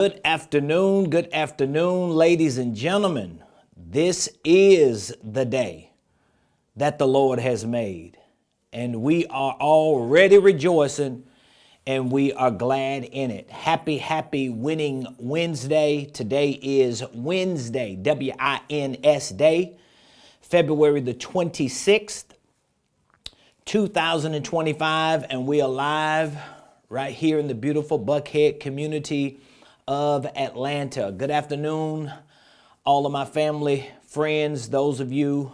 Good afternoon, ladies and gentlemen. This is the day that the Lord has made, and we are already rejoicing, and we are glad in it. Happy winning Wednesday. Today is Wednesday, W-I-N-S Day, February the 26th, 2025, and we are live right here in the beautiful Buckhead community of Atlanta. Good afternoon, all of my family, friends, those of you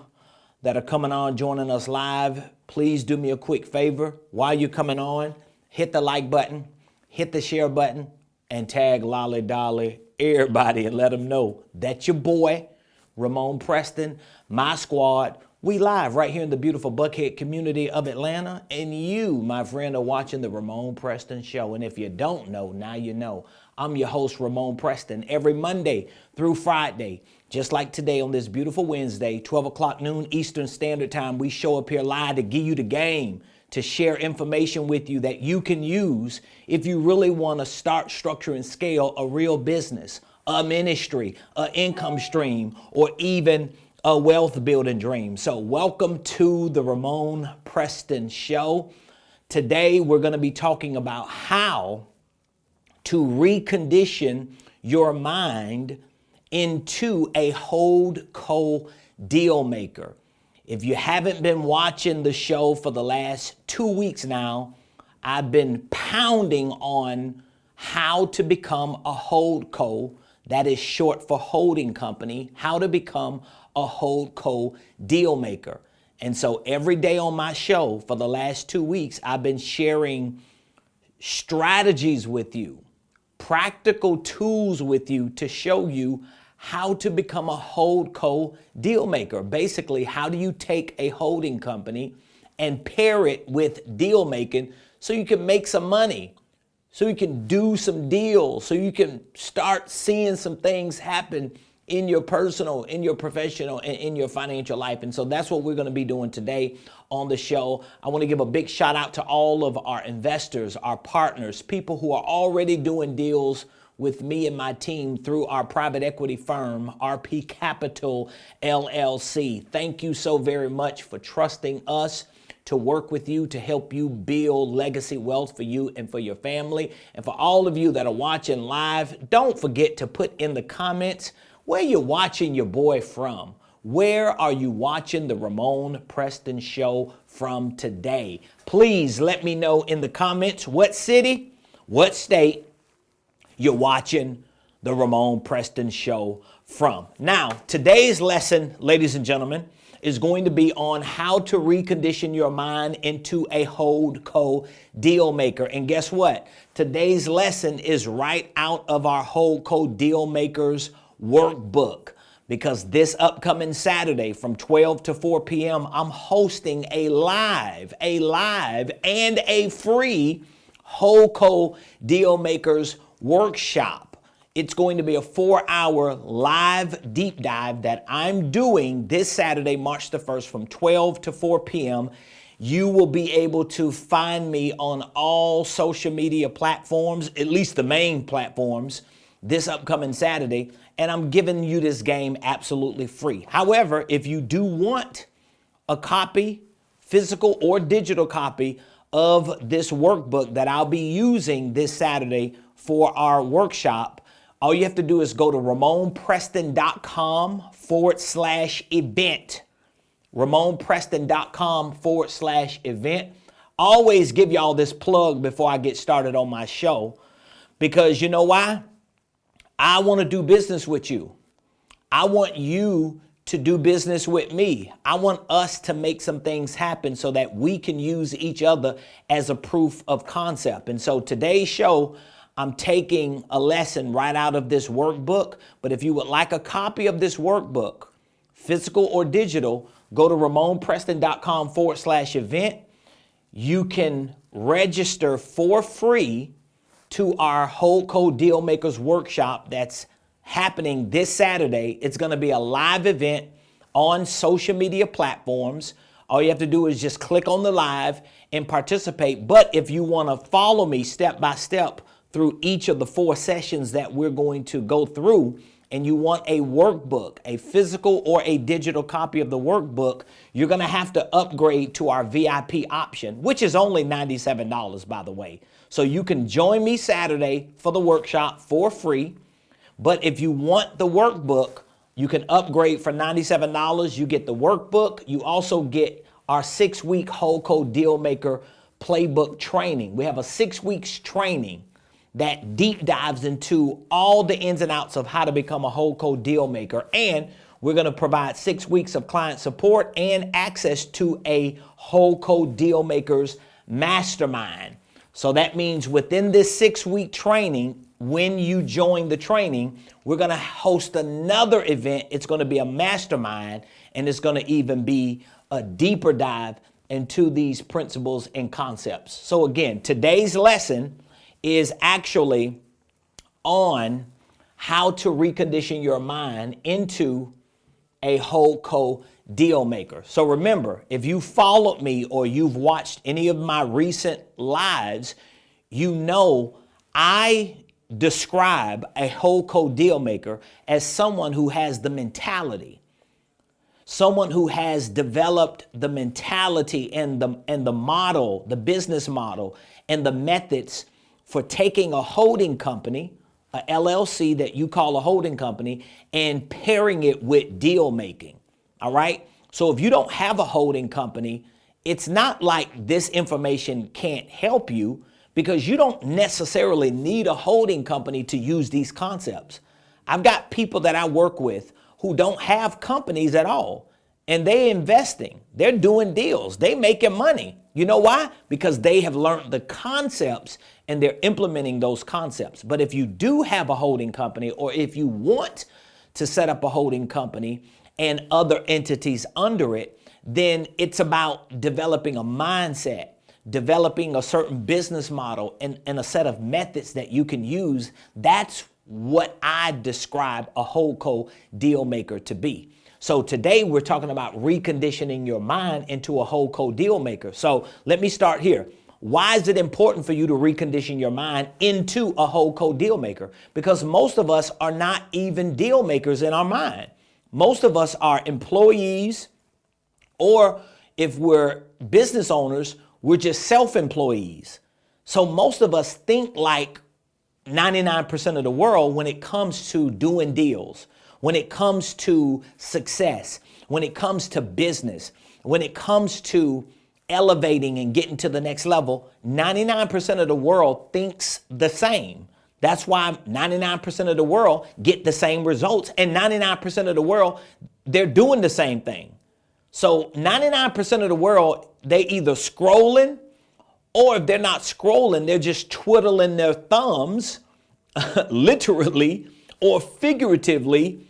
that are coming on, joining us live. Please do me a quick favor. While you're coming on, hit the like button, hit the share button, and tag Lolly Dolly, everybody, and let them know that your boy, Ramon Preston, my squad, we live right here in the beautiful Buckhead community of Atlanta, and you, my friend, are watching the Ramon Preston Show. And if you don't know, now you know. I'm your host, Ramon Preston, every Monday through Friday, just like today on this beautiful Wednesday, 12 o'clock noon Eastern Standard Time. We show up here live to give you the game, to share information with you that you can use if you really want to start, structure, and scale a real business, a ministry, an income stream, or even a wealth building dream. So welcome to the Ramon Preston Show. Today, we're going to be talking about how to recondition your mind into a HoldCo deal maker. If you haven't been watching the show for the last 2 weeks now, I've been pounding on how to become a HoldCo, that is short for holding company, how to become a HoldCo deal maker. And so every day on my show for the last 2 weeks, I've been sharing strategies with you, practical tools with you to show you how to become a HoldCo deal maker. Basically, how do you take a holding company and pair it with deal making so you can make some money, so you can do some deals, so you can start seeing some things happen in your personal, in your professional, and in your financial life. And so that's what we're going to be doing today on the show. I want to give a big shout out to all of our investors, our partners, people who are already doing deals with me and my team through our private equity firm, RP Capital LLC. Thank you so very much for trusting us to work with you, to help you build legacy wealth for you and for your family. And for all of you that are watching live, don't forget to put in the comments where you're watching your boy from. Where are you watching the Ramon Preston Show from today? Please let me know in the comments what city, what state you're watching the Ramon Preston Show from. Now, today's lesson, ladies and gentlemen, is going to be on how to recondition your mind into a HoldCo deal maker. And guess what? Today's lesson is right out of our HoldCo Deal Makers workbook, because this upcoming Saturday from 12 to 4 p.m. I'm hosting a live and a free HoldCo Deal Makers workshop. It's going to be a 4-hour live deep dive that I'm doing this Saturday, March the 1st from 12 to 4 p.m. You will be able to find me on all social media platforms, at least the main platforms, this upcoming Saturday, and I'm giving you this game absolutely free. However, if you do want a copy, physical or digital copy of this workbook that I'll be using this Saturday for our workshop, all you have to do is go to RamonPreston.com/event. RamonPreston.com/event. Always give y'all this plug before I get started on my show, because you know why? I want to do business with you. I want you to do business with me. I want us to make some things happen so that we can use each other as a proof of concept. And so today's show, I'm taking a lesson right out of this workbook. But if you would like a copy of this workbook, physical or digital, go to RamonPreston.com/event. You can register for free to our HoldCo Deal Makers workshop that's happening this Saturday. It's going to be a live event on social media platforms. All you have to do is just click on the live and participate. But if you want to follow me step by step through each of the 4 sessions that we're going to go through, and you want a workbook, a physical or a digital copy of the workbook, you're going to have to upgrade to our VIP option, which is only $97, by the way. So you can join me Saturday for the workshop for free. But if you want the workbook, you can upgrade for $97. You get the workbook. You also get our 6-week HoldCo Dealmaker Playbook training. We have a 6 weeks training that deep dives into all the ins and outs of how to become a HoldCo Dealmaker. And we're going to provide 6 weeks of client support and access to a HoldCo Dealmakers mastermind. So that means within this 6-week training, when you join the training, we're going to host another event. It's going to be a mastermind, and it's going to even be a deeper dive into these principles and concepts. So again, today's lesson is actually on how to recondition your mind into a HoldCo Dealmaker. So remember, if you followed me or you've watched any of my recent lives, you know I describe a HoldCo Dealmaker as someone who has the mentality, someone who has developed the mentality and the model, the business model, and the methods for taking a holding company, a LLC that you call a holding company, and pairing it with deal making. All right. So if you don't have a holding company, it's not like this information can't help you, because you don't necessarily need a holding company to use these concepts. I've got people that I work with who don't have companies at all, and they're investing. They're doing deals. They're making money. You know why? Because they have learned the concepts and they're implementing those concepts. But if you do have a holding company, or if you want to set up a holding company and other entities under it, then it's about developing a mindset, developing a certain business model and a set of methods that you can use. That's what I describe a HoldCo Dealmaker to be. So today we're talking about reconditioning your mind into a HoldCo Dealmaker. So let me start here. Why is it important for you to recondition your mind into a HoldCo Dealmaker? Because most of us are not even deal makers in our mind. Most of us are employees, or if we're business owners, we're just self-employees. So most of us think like 99% of the world when it comes to doing deals, when it comes to success, when it comes to business, when it comes to elevating and getting to the next level. 99% of the world thinks the same. That's why 99% of the world get the same results, and 99% of the world, they're doing the same thing. So 99% of the world, they either scrolling, or if they're not scrolling, they're just twiddling their thumbs, literally or figuratively,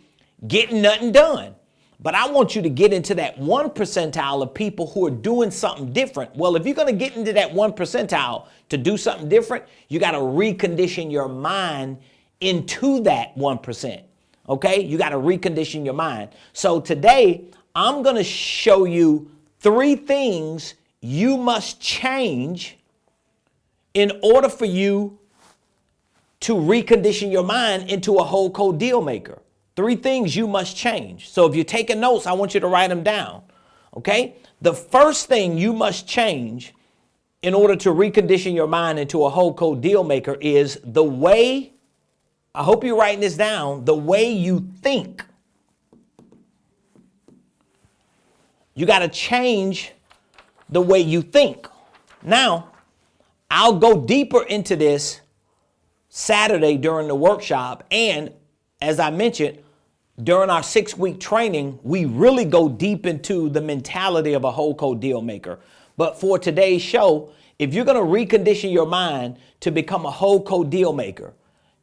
getting nothing done. But I want you to get into that 1 percentile of people who are doing something different. Well, if you're going to get into that 1 percentile to do something different, you got to recondition your mind into that 1%. Okay? You got to recondition your mind. So today, I'm going to show you 3 things you must change in order for you to recondition your mind into a HoldCo Dealmaker. 3 things you must change. So if you're taking notes, I want you to write them down. Okay? The first thing you must change in order to recondition your mind into a HoldCo Dealmaker is the way, I hope you're writing this down, the way you think. You got to change the way you think. Now, I'll go deeper into this Saturday during the workshop. And as I mentioned, during our 6-week training, we really go deep into the mentality of a HoldCo Dealmaker. But for today's show, if you're going to recondition your mind to become a HoldCo Dealmaker,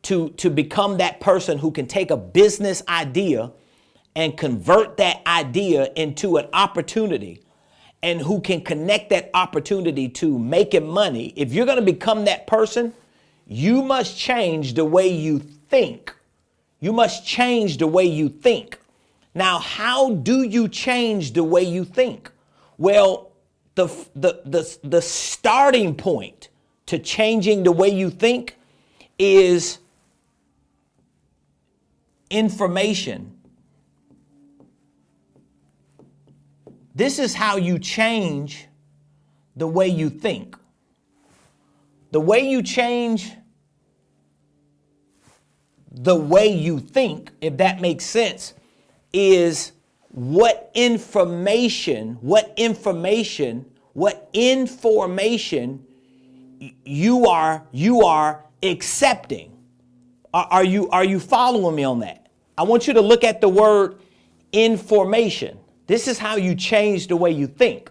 to become that person who can take a business idea and convert that idea into an opportunity, and who can connect that opportunity to making money, if you're going to become that person, you must change the way you think. You must change the way you think. Now, how do you change the way you think? Well, the starting point to changing the way you think is information. This is how you change the way you think. The way you change the way you think, if that makes sense, is what information you are accepting. Are you following me on that? I want you to look at the word information. This is how you change the way you think.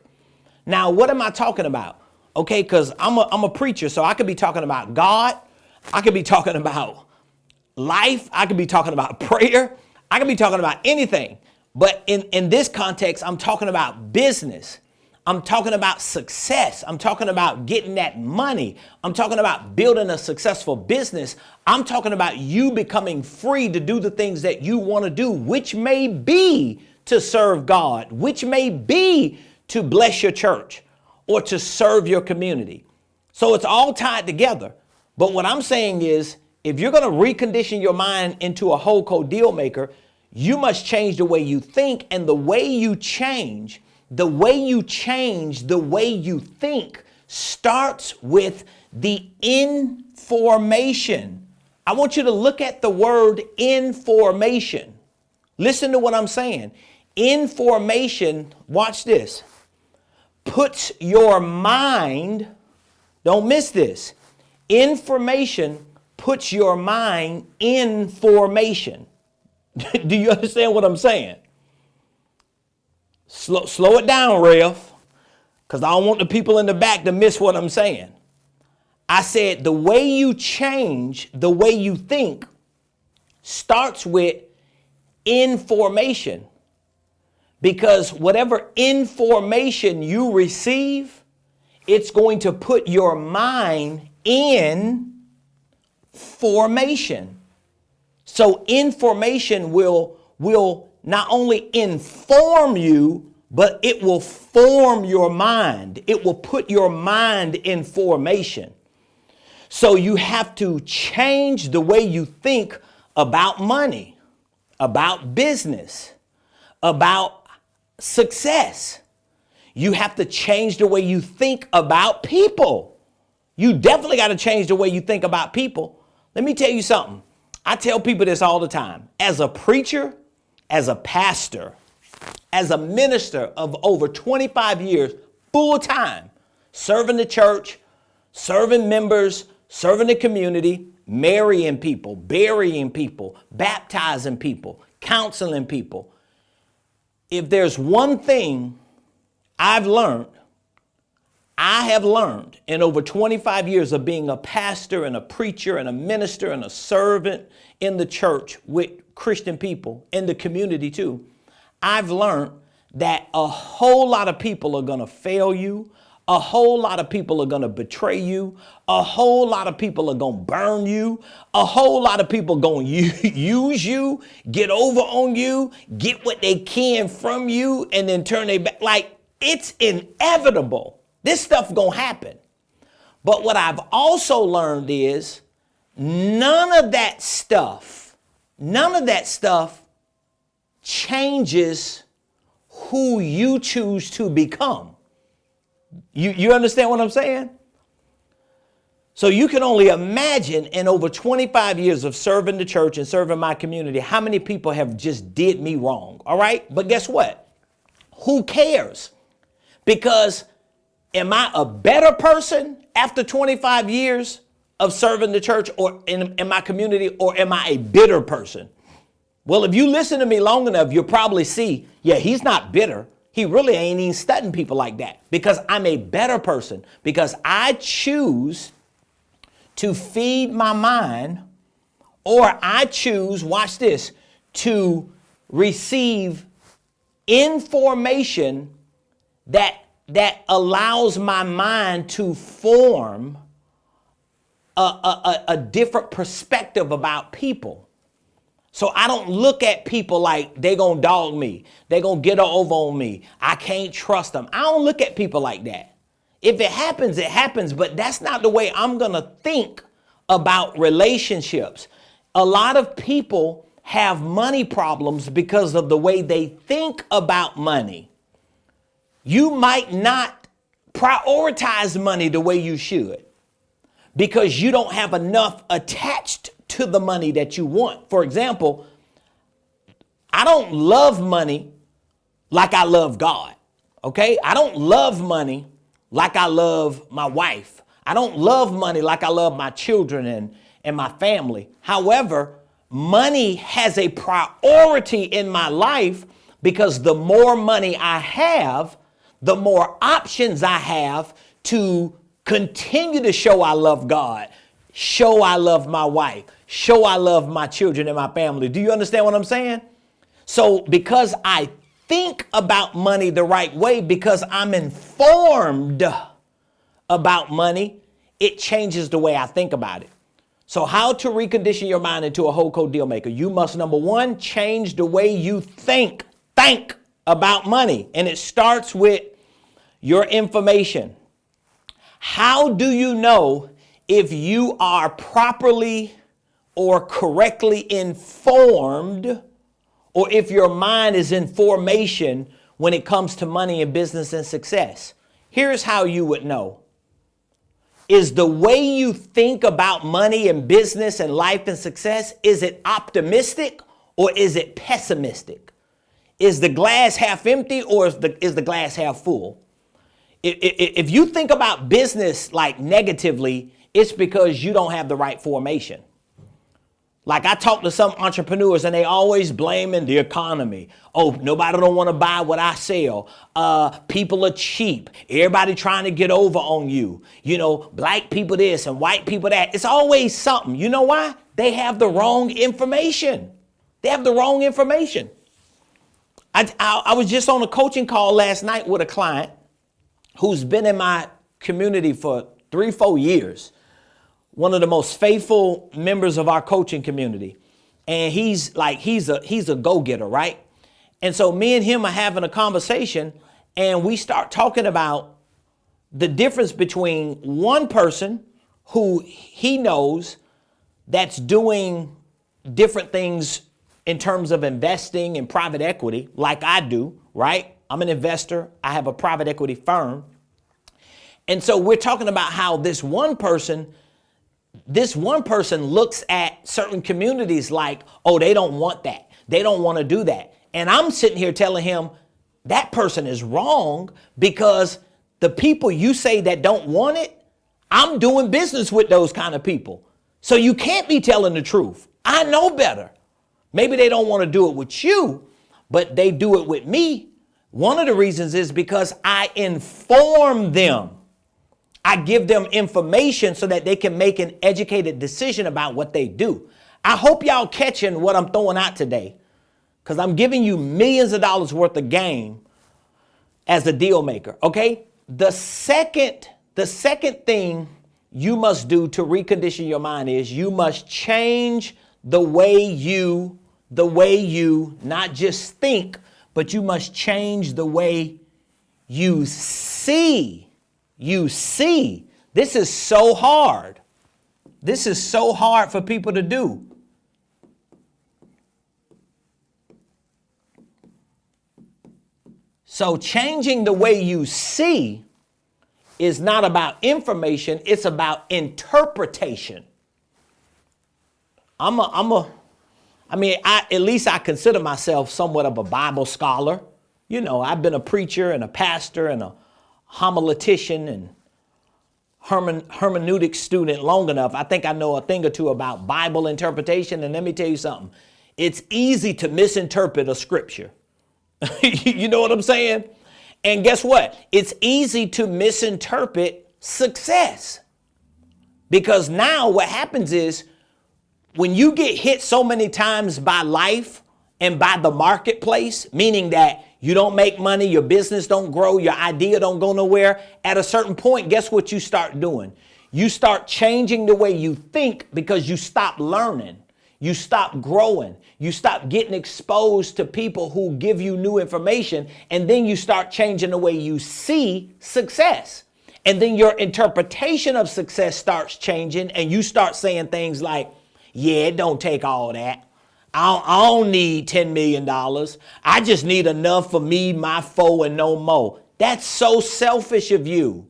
Now, what am I talking about? Okay, because I'm a preacher, so I could be talking about God. I could be talking about life. I could be talking about prayer. I could be talking about anything. But in this context, I'm talking about business. I'm talking about success. I'm talking about getting that money. I'm talking about building a successful business. I'm talking about you becoming free to do the things that you want to do, which may be to serve God, which may be to bless your church or to serve your community. So it's all tied together. But what I'm saying is, if you're going to recondition your mind into a HoldCo Dealmaker, you must change the way you think. And the way you change the way you think starts with the information. I want you to look at the word information. Listen to what I'm saying. Information, watch this, puts your mind, don't miss this, information puts your mind in formation. Do you understand what I'm saying? Slow it down, Rev, because I don't want the people in the back to miss what I'm saying. I said the way you change the way you think starts with information, because whatever information you receive, it's going to put your mind in formation. So information will not only inform you, but it will form your mind. It will put your mind in formation. So you have to change the way you think about money, about business, about success. You have to change the way you think about people. You definitely got to change the way you think about people. Let me tell you something. I tell people this all the time. As a preacher, as a pastor, as a minister of over 25 years, full time, serving the church, serving members, serving the community, marrying people, burying people, baptizing people, counseling people. If there's one thing I have learned in over 25 years of being a pastor and a preacher and a minister and a servant in the church with Christian people, in the community too, I've learned that a whole lot of people are going to fail you. A whole lot of people are going to betray you. A whole lot of people are going to burn you. A whole lot of people are going to use you, get over on you, get what they can from you, and then turn their back. Like, it's inevitable. This stuff gonna happen. But what I've also learned is none of that stuff changes who you choose to become. You understand what I'm saying? So you can only imagine, in over 25 years of serving the church and serving my community, how many people have just did me wrong. All right. But guess what? Who cares? Because am I a better person after 25 years of serving the church or in my community, or am I a bitter person? Well, if you listen to me long enough, you'll probably see, yeah, he's not bitter. He really ain't even studying people like that, because I'm a better person, because I choose to feed my mind, or I choose, watch this, to receive information that allows my mind to form a different perspective about people. So I don't look at people like they gonna dog me, they gonna get over on me, I can't trust them. I don't look at people like that. If it happens, it happens, but that's not the way I'm gonna think about relationships. A lot of people have money problems because of the way they think about money. You might not prioritize money the way you should because you don't have enough attached to the money that you want. For example, I don't love money like I love God. Okay? I don't love money like I love my wife. I don't love money like I love my children and my family. However, money has a priority in my life because the more money I have, the more options I have to continue to show I love God, show I love my wife, show I love my children and my family. Do you understand what I'm saying? So because I think about money the right way, because I'm informed about money, it changes the way I think about it. So how to recondition your mind into a HoldCo deal maker? You must, number one, change the way you think about money. And it starts with your information. How do you know if you are properly or correctly informed, or if your mind is in formation when it comes to money and business and success? Here's how you would know. Is the way you think about money and business and life and success, is it optimistic or is it pessimistic? Is the glass half empty or is the glass half full? If you think about business like negatively, it's because you don't have the right formation. Like I talk to some entrepreneurs and they always blaming the economy. Oh, nobody don't want to buy what I sell. People are cheap. Everybody trying to get over on you. You know, black people this and white people that. It's always something. You know why? They have the wrong information. They have the wrong information. I was just on a coaching call last night with a client who's been in my community for 3-4 years. One of the most faithful members of our coaching community. And he's a go-getter, right? And so me and him are having a conversation and we start talking about the difference between one person who he knows that's doing different things in terms of investing in private equity, like I do, right? I'm an investor. I have a private equity firm. And so we're talking about how this one person looks at certain communities like, oh, they don't want that. They don't want to do that. And I'm sitting here telling him that person is wrong because the people you say that don't want it, I'm doing business with those kind of people. So you can't be telling the truth. I know better. Maybe they don't want to do it with you, but they do it with me. One of the reasons is because I inform them. I give them information so that they can make an educated decision about what they do. I hope y'all catching what I'm throwing out today, because I'm giving you millions of dollars worth of game as a deal maker. Okay. The second thing you must do to recondition your mind is you must change the way you not just think, but you must change the way you see. You see, this is so hard. This is so hard for people to do. So changing the way you see is not about information. It's about interpretation. At least I consider myself somewhat of a Bible scholar. You know, I've been a preacher and a pastor and a homiletician and hermeneutic student long enough. I think I know a thing or two about Bible interpretation. And let me tell you something. It's easy to misinterpret a scripture. You know what I'm saying? And guess what? It's easy to misinterpret success. Because now what happens is when you get hit so many times by life and by the marketplace, meaning that you don't make money, your business don't grow, your idea don't go nowhere. At a certain point, guess what you start doing? You start changing the way you think because you stop learning. You stop growing. You stop getting exposed to people who give you new information. And then you start changing the way you see success. And then your interpretation of success starts changing and you start saying things like, yeah, it don't take all that. I don't need $10 million. I just need enough for me, my foe, and no more. That's so selfish of you.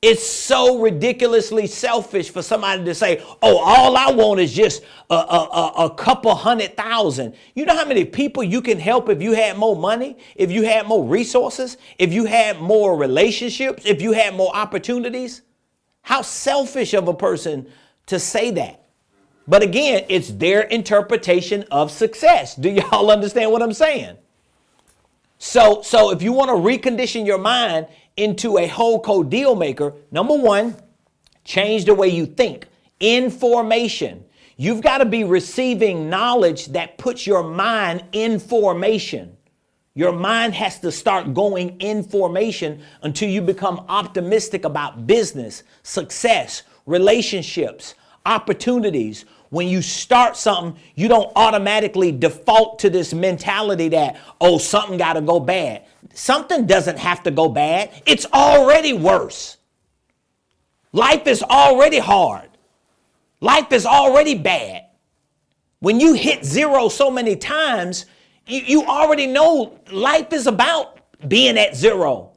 It's so ridiculously selfish for somebody to say, oh, all I want is just a couple 100,000. You know how many people you can help if you had more money, if you had more resources, if you had more relationships, if you had more opportunities? How selfish of a person to say that. But again, it's their interpretation of success. Do y'all understand what I'm saying? So if you want to recondition your mind into a HoldCo deal maker, number one, change the way you think. Information. You've got to be receiving knowledge that puts your mind in formation. Your mind has to start going in formation until you become optimistic about business, success, relationships, opportunities. When you start something, you don't automatically default to this mentality that, oh, something got to go bad. Something doesn't have to go bad. It's already worse. Life is already hard. Life is already bad. When you hit zero so many times, you already know life is about being at zero.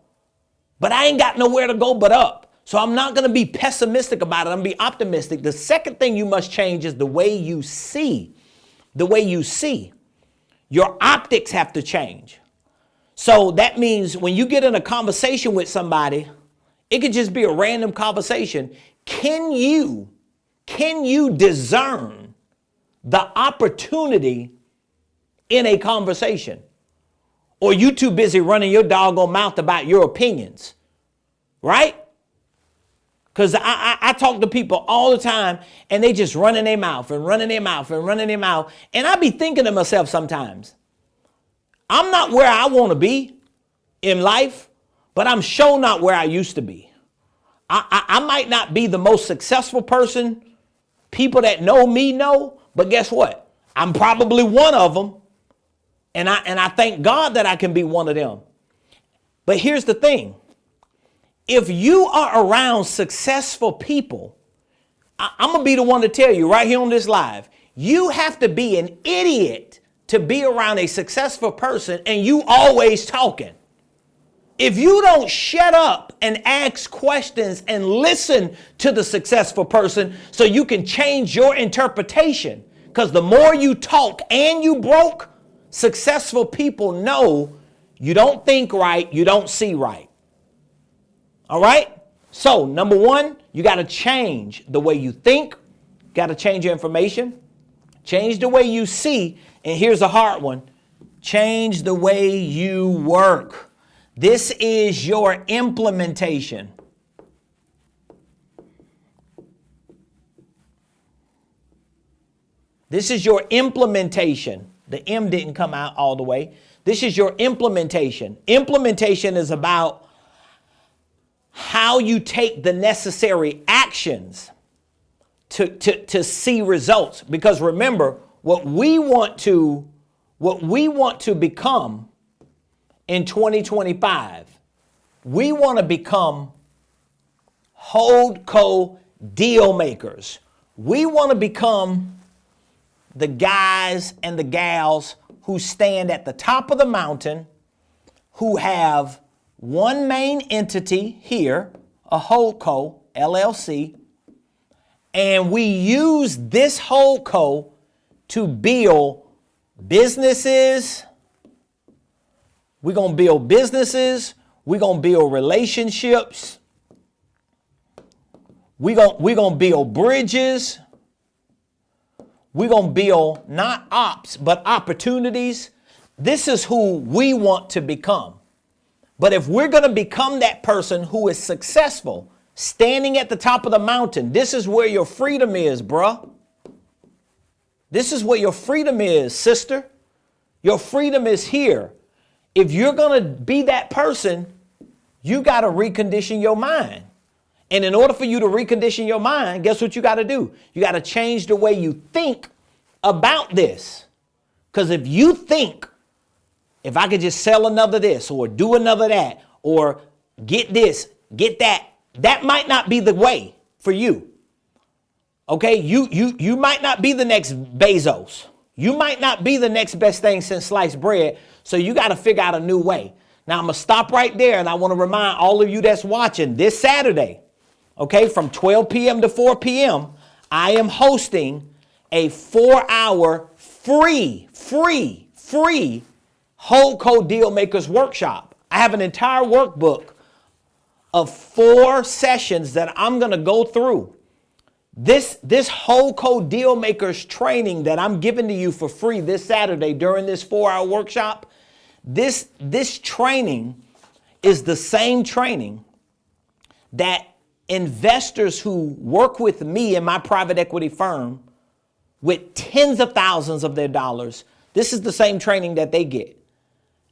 But I ain't got nowhere to go but up. So I'm not going to be pessimistic about it. I'm going to be optimistic. The second thing you must change is the way you see. The way you see. Your optics have to change. So that means when you get in a conversation with somebody, it could just be a random conversation. Can you discern the opportunity in a conversation? Or you too busy running your doggone mouth about your opinions, right? Because I talk to people all the time and they just running their mouth and running their mouth and running their mouth. And I be thinking to myself sometimes, I'm not where I want to be in life, but I'm sure not where I used to be. I might not be the most successful person people that know me know, but guess what? I'm probably one of them. And I thank God that I can be one of them. But here's the thing. If you are around successful people, I'm going to be the one to tell you right here on this live, you have to be an idiot to be around a successful person and you always talking. If you don't shut up and ask questions and listen to the successful person so you can change your interpretation, because the more you talk and you broke, successful people know you don't think right, you don't see right. All right? So, number one, you got to change the way you think. Got to change your information. Change the way you see. And here's a hard one. Change the way you work. This is your implementation. This is your implementation. The M didn't come out all the way. This is your implementation. Implementation is about how you take the necessary actions to see results. Because remember, what we want to become in 2025, we want to become HoldCo deal makers. We want to become the guys and the gals who stand at the top of the mountain, who have one main entity here, a HoldCo, LLC, and we use this HoldCo to build businesses. We're going to build businesses. We're going to build relationships. We're going to build bridges. We're going to build not ops, but opportunities. This is who we want to become. But if we're going to become that person who is successful, standing at the top of the mountain, this is where your freedom is, bruh. This is where your freedom is, sister. Your freedom is here. If you're going to be that person, you got to recondition your mind. And in order for you to recondition your mind, guess what you got to do? You got to change the way you think about this. Because if you think, if I could just sell another this or do another that or get this, get that, that might not be the way for you. Okay, you might not be the next Bezos. You might not be the next best thing since sliced bread. So you got to figure out a new way. Now I'm going to stop right there, and I want to remind all of you that's watching this Saturday, okay, from 12 p.m. to 4 p.m., I am hosting a 4-hour free HoldCo Dealmakers workshop. I have an entire workbook of 4 sessions that I'm going to go through. This HoldCo Dealmakers training that I'm giving to you for free this Saturday during this 4-hour workshop, this training is the same training that investors who work with me in my private equity firm with tens of thousands of their dollars, this is the same training that they get.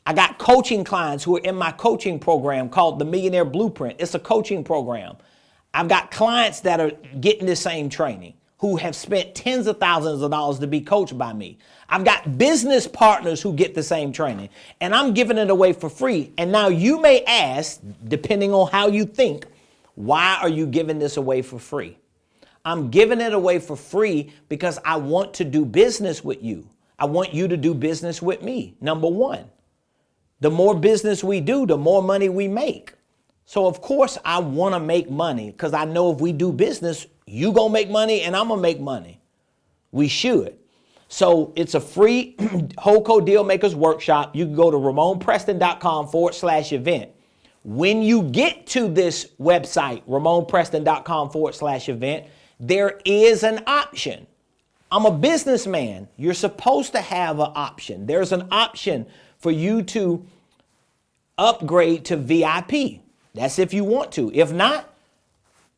I got coaching clients who are in my coaching program called the Millionaire Blueprint. It's a coaching program. I've got clients that are getting the same training who have spent tens of thousands of dollars to be coached by me. I've got business partners who get the same training, and I'm giving it away for free. And now you may ask, depending on how you think, why are you giving this away for free? I'm giving it away for free because I want to do business with you. I want you to do business with me. Number one, the more business we do, the more money we make. So of course I want to make money because I know if we do business, you gonna make money and I'm gonna make money. We should. So it's a free HoldCo Dealmakers workshop. You can go to RamonPreston.com/event. When you get to this website, RamonPreston.com/event, there is an option. I'm a businessman. You're supposed to have an option. There's an option for you to upgrade to VIP. That's if you want to. If not,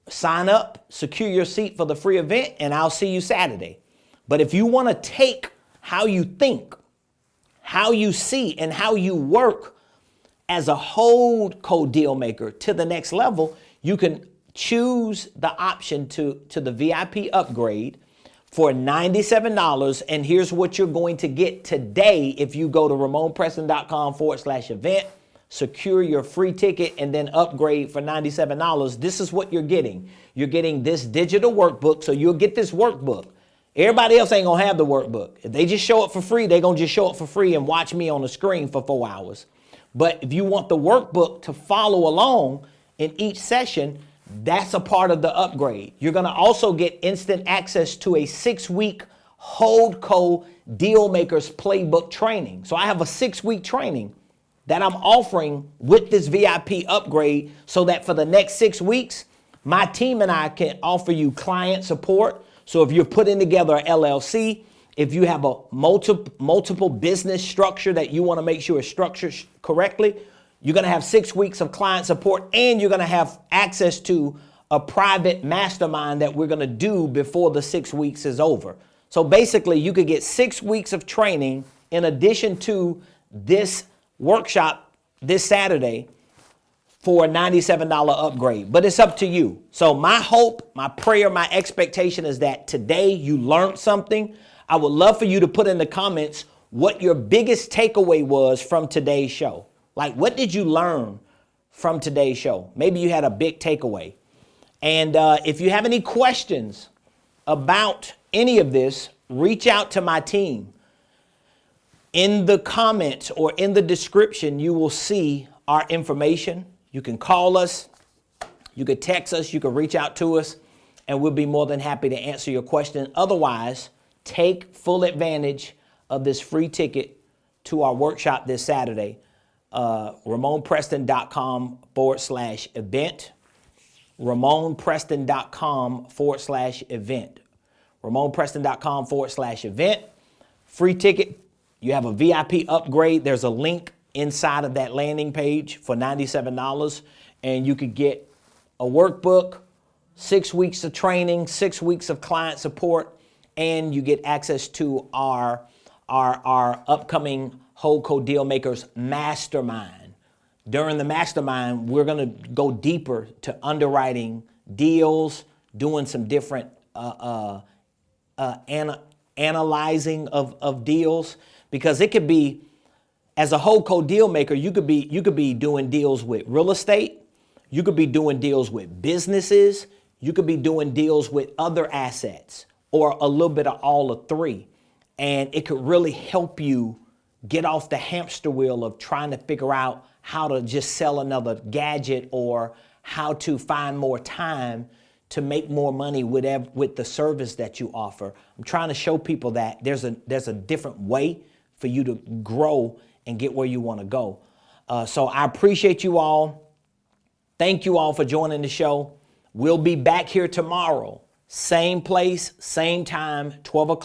sign up, secure your seat for the free event, and I'll see you Saturday. But if you want to take how you think, how you see, and how you work as a HoldCo deal maker to the next level, you can choose the option to the VIP upgrade for $97. And here's what you're going to get today if you go to RamonPreston.com/event. Secure your free ticket and then upgrade for $97. This is what you're getting. You're getting this digital workbook, so you'll get this workbook. Everybody else ain't gonna have the workbook. If they just show up for free, they're gonna just show up for free and watch me on the screen for 4 hours. But if you want the workbook to follow along in each session, that's a part of the upgrade. You're gonna also get instant access to a 6-week HoldCo Dealmakers Playbook training. So I have a 6-week training that I'm offering with this VIP upgrade so that for the next 6 weeks, my team and I can offer you client support. So if you're putting together an LLC, if you have a multiple business structure that you want to make sure is structured correctly, you're going to have 6 weeks of client support, and you're going to have access to a private mastermind that we're going to do before the 6 weeks is over. So basically, you could get 6 weeks of training in addition to this workshop this Saturday for a $97 upgrade, but it's up to you. So my hope, my prayer, my expectation is that today you learned something. I would love for you to put in the comments what your biggest takeaway was from today's show. Like, what did you learn from today's show? Maybe you had a big takeaway. And if you have any questions about any of this, reach out to my team. In the comments or in the description, you will see our information. You can call us, you can text us, you can reach out to us, and we'll be more than happy to answer your question. Otherwise, take full advantage of this free ticket to our workshop this Saturday. RamonPreston.com/event. RamonPreston.com/event. RamonPreston.com/event. Free ticket. You have a VIP upgrade. There's a link inside of that landing page for $97, and you could get a workbook, 6 weeks of training, 6 weeks of client support, and you get access to our upcoming HoldCo Dealmakers Mastermind. During the Mastermind, we're going to go deeper to underwriting deals, doing some different analyzing of deals. Because it could be, as a HoldCo deal maker, you could be doing deals with real estate, You could be doing deals with businesses. You could be doing deals with other assets or a little bit of all of three. And it could really help you get off the hamster wheel of trying to figure out how to just sell another gadget or how to find more time to make more money with the service that you offer. I'm trying to show people that there's a different way for you to grow and get where you want to go. So I appreciate you all. Thank you all for joining the show. We'll be back here tomorrow. Same place, same time, 12 o'clock.